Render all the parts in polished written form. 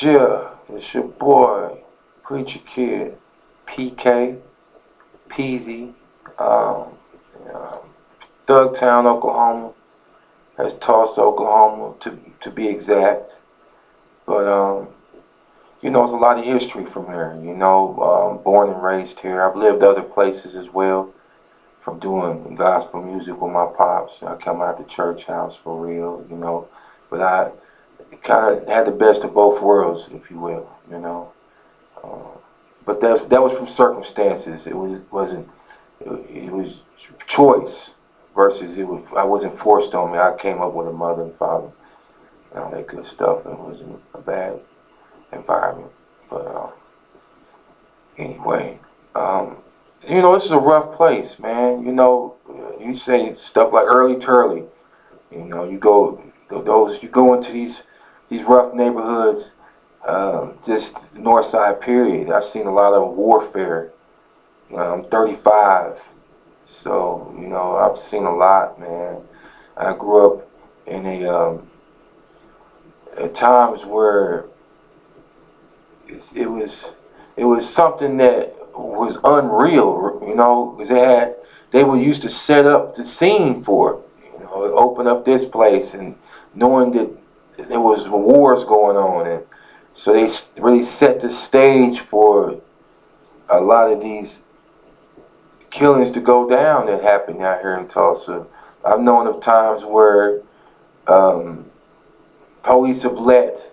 Yeah, it's your boy, Preacher Kid, PK, Peasy, um, uh, Thugtown, Oklahoma. That's Tulsa, Oklahoma, to be exact. But it's a lot of history from here. Born and raised here. I've lived other places as well. From doing gospel music with my pops, I come out the church house for real. But I kind of had the best of both worlds, if you will. Uh, but that was from circumstances. It was choice versus it was. I wasn't forced on me. I came up with a mother and father and all that good stuff. It wasn't a bad environment. But anyway, this is a rough place, man. You say stuff like early turly. You go into these rough neighborhoods. Just the north side period. I've seen a lot of warfare. I'm 35, so I've seen a lot, man. I grew up in at times where it was something that was unreal, because they were used to set up the scene for it, open up this place and knowing that there was wars going on, and so they really set the stage for a lot of these killings to go down that happened out here in Tulsa. I've known of times where police have let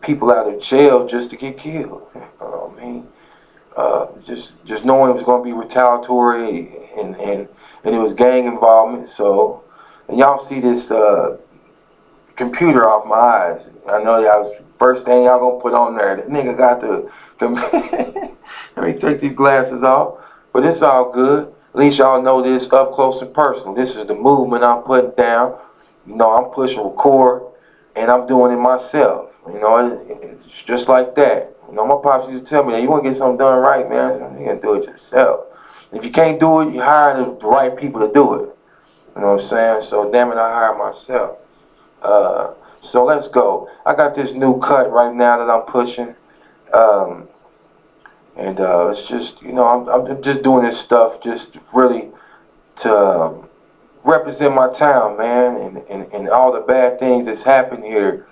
people out of jail just to get killed. Just knowing it was going to be retaliatory and it was gang involvement. So, and y'all see this computer off my eyes. I know that was first thing y'all gonna put on there. That nigga got the. Let me take these glasses off. But it's all good. At least y'all know this up close and personal. This is the movement I'm putting down. I'm pushing record, and I'm doing it myself. It's just like that. My pops used to tell me, hey, you want to get something done right, man, you got to do it yourself. If you can't do it, you hire the right people to do it. You know what I'm saying? So damn it, I hire myself. So let's go. I got this new cut right now that I'm pushing. It's just, I'm just doing this stuff just really to represent my town, man, and all the bad things that's happened here.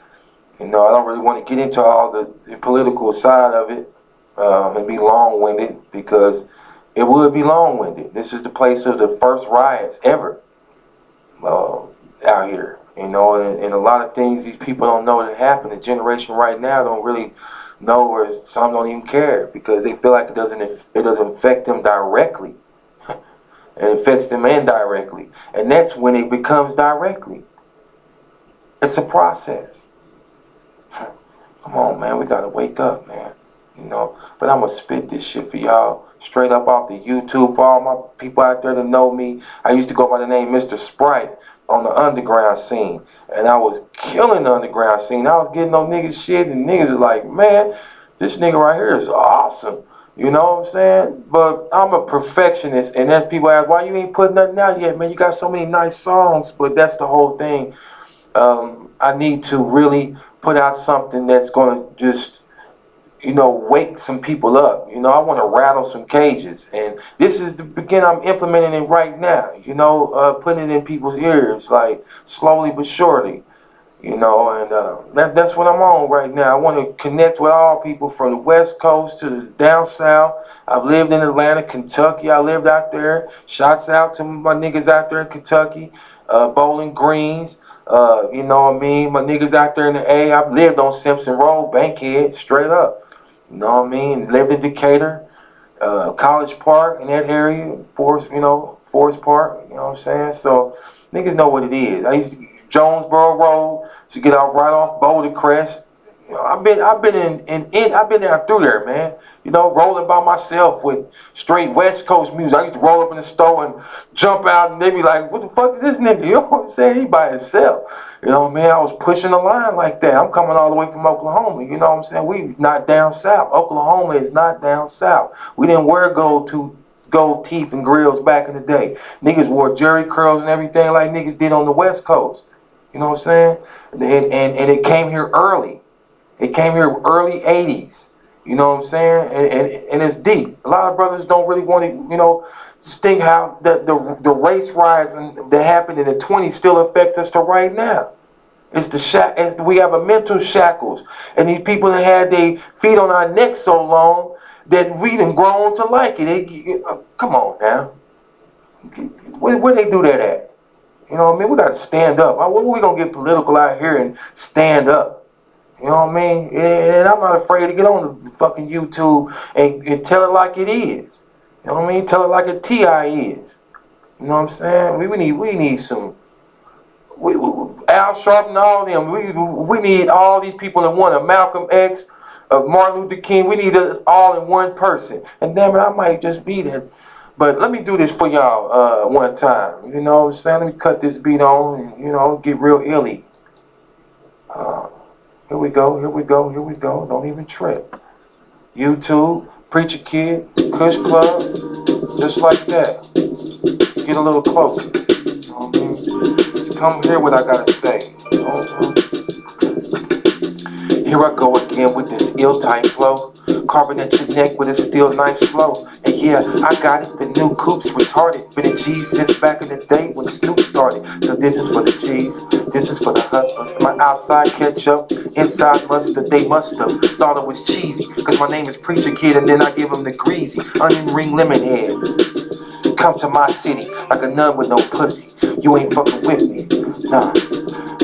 I don't really want to get into all the political side of it and be long-winded, because it would be long-winded. This is the place of the first riots ever out here. And a lot of things these people don't know that happen. The generation right now don't really know, or some don't even care, because they feel like it doesn't affect them directly. It affects them indirectly. And that's when it becomes directly. It's a process. Come on, man, we gotta wake up, man. But I'm gonna spit this shit for y'all straight up off the YouTube. For all my people out there that know me, I used to go by the name Mr. Sprite on the underground scene, and I was killing the underground scene. I was getting on niggas shit, and niggas was like, man, this nigga right here is awesome. You know what I'm saying? But I'm a perfectionist, and as people ask, why you ain't putting nothing out yet, man? You got so many nice songs. But that's the whole thing. I need to really put out something that's gonna just, wake some people up. I want to rattle some cages, and this is the beginning. I'm implementing it right now. Putting it in people's ears, like slowly but surely. And that's what I'm on right now. I want to connect with all people from the West Coast to the down south. I've lived in Atlanta, Kentucky. I lived out there. Shots out to my niggas out there in Kentucky, Bowling Greens. You know what I mean? My niggas out there in the A. I've lived on Simpson Road, Bankhead, straight up. You know what I mean? Lived in Decatur, College Park, in that area, Forest Park. You know what I'm saying? So niggas know what it is. I used to Jonesboro Road to get off right off Boulder Crest. I've been down through there, man. Rolling by myself with straight West Coast music. I used to roll up in the store and jump out, and they be like, "What the fuck is this nigga?" You know what I'm saying? He by himself. You know what I mean? I was pushing the line like that. I'm coming all the way from Oklahoma. You know what I'm saying? We not down south. Oklahoma is not down south. We didn't wear gold teeth and grills back in the day. Niggas wore jerry curls and everything like niggas did on the West Coast. You know what I'm saying? And it came here early. It came here early 80s. You know what I'm saying? And it's deep. A lot of brothers don't really want to, just think how the race riots that happened in the 20s still affect us to right now. It's we have a mental shackles. And these people that had their feet on our necks so long that we done grown to like it. Come on now. Where they do that at? You know what I mean? We got to stand up. When are we going to get political out here and stand up? You know what I mean? And I'm not afraid to get on the fucking YouTube and tell it like it is. You know what I mean? Tell it like a T.I. is. You know what I'm saying? We need some... Al Sharpton and all them. We need all these people in one. Malcolm X, Martin Luther King. We need us all in one person. And damn it, I might just be that. But let me do this for y'all one time. You know what I'm saying? Let me cut this beat on and, get real illy. Here we go, here we go, here we go. Don't even trip. YouTube, Preacher Kid, Kush Club, just like that. Get a little closer. You know what I mean? Just come hear what I gotta say. Here I go again with this ill-type flow, carving at your neck with a steel knife slow. And yeah, I got it, the new coup's retarded. Been a G since back in the day when Snoop started. So this is for the G's, this is for the hustlers. My outside ketchup, inside mustard, they must have thought it was cheesy. Cause my name is Preacher Kid and then I give them the greasy onion ring lemon heads. Come to my city like a nun with no pussy. You ain't fucking with me, nah,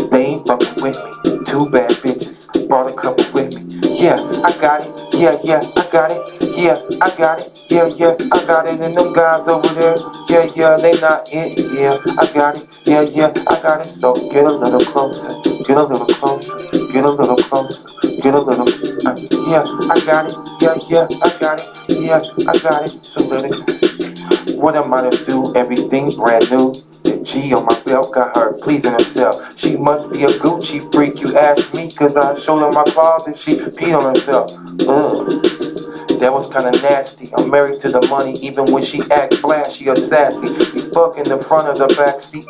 they ain't fucking with me. Two bad bitches, brought a couple with me. Yeah, I got it. Yeah, I got it. Yeah, I got it. Yeah, I got it. And them guys over there, yeah, they not it. Yeah, I got it. Yeah, I got it. So get a little closer. Get a little closer. Get a little closer. Get a little. Yeah, I got it. Yeah, I got it. Yeah, I got it. So little. What am I to do? Everything brand new. The G on my belt got her pleasing herself. She must be a Gucci freak, you ask me, cause I showed her my closet, she peed on herself. Ugh, that was kinda nasty. I'm married to the money, even when she act flashy or sassy. We fuck in the front of the back seat,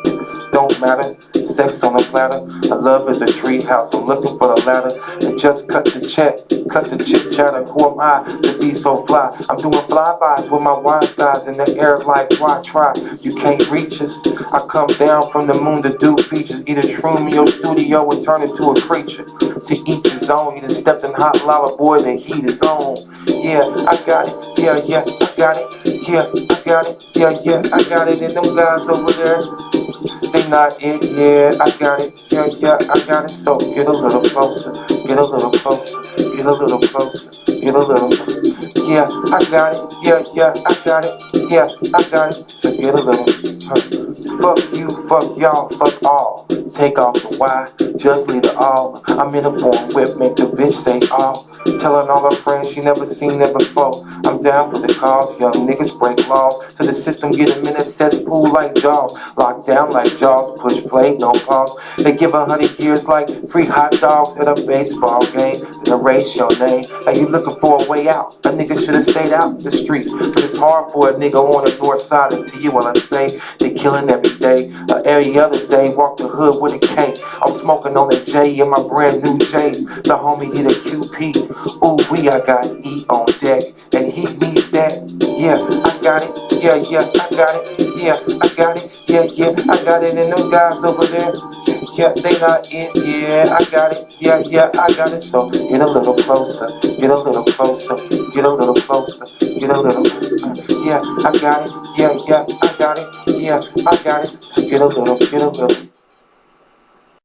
don't matter. Sex on a platter, a love is a tree house. I'm looking for the ladder, and just cut the check, cut the chit chatter. Who am I to be so fly? I'm doing flybys with my wise guys in the air like why try? You can't reach us. I come down from the moon to do features. Eat a shroom in your studio and turn into a creature. To each his own. You done stepped in hot lava, boy, the heat is on. Yeah, I got it. Yeah, I got it. Yeah, I got it. Yeah, I got it. And them guys over there, they not it. Yeah, I got it. Yeah, I got it. So get a little closer. Get a little closer. Get a little closer. Get a little. Yeah, I got it. Yeah, I got it. Yeah, I got it. So get a little. Fuck you, fuck y'all, fuck all. Take off the Y, just leave the all. I'm in a form whip, make the bitch say all. Telling all her friends she never seen that before. I'm down for the cause, young niggas break laws. To the system, get them in a cesspool like Jaws. Locked down like Jaws, push play, no pause. They give 100 years like free hot dogs at a baseball game. Then erase your name. Are you looking for a way out? A nigga should've stayed out the streets. But it's hard for a nigga on the north side until you wanna say they killing every day. Every other day, walk the hood with a K. I'm smoking on a J in my brand new J's. The homie need a QP. Ooh, I got E on deck. And he needs that. Yeah, I got it. Yeah, I got it. Yeah, I got it. Yeah, I got it. And them guys over there, yeah, they not it. Yeah, I got it. Yeah, I got it. So get a little closer. Get a little closer. Get a little closer. Get a little. Yeah, I got it. Yeah, I got it. Yeah, I got it. So get a little.